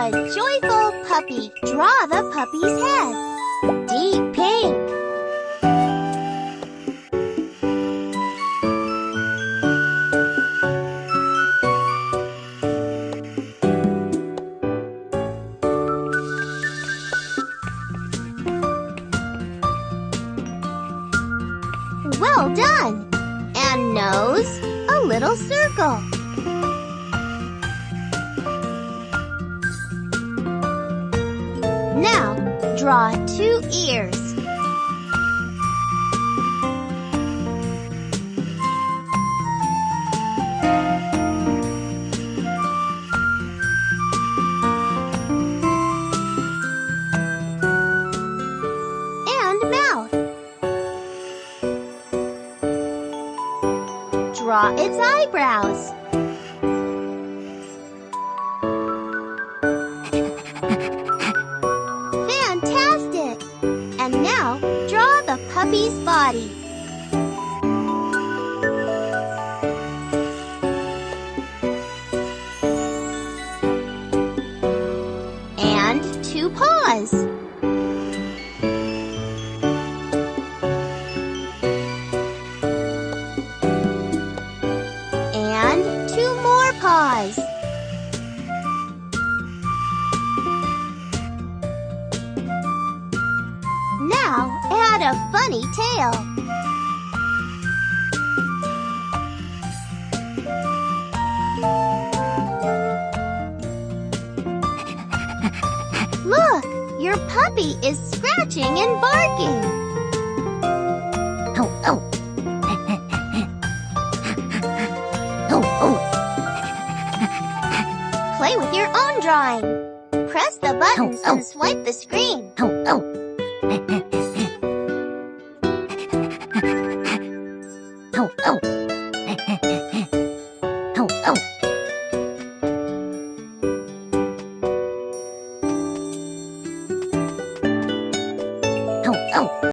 a joyful puppy. Draw the puppy's head. Deep pink. Well done! And nose, a little circle. Now, draw 2 ears. And mouth. Draw its eyebrows. Fantastic! And now, draw the puppy's body. And 2 paws. And 2 more paws. Now add a funny tail. Look, your puppy is scratching and barking. Oh, oh. Oh, oh. Play with your own drawing. Press the buttons and swipe the screen. Oh, oh. Oh, oh.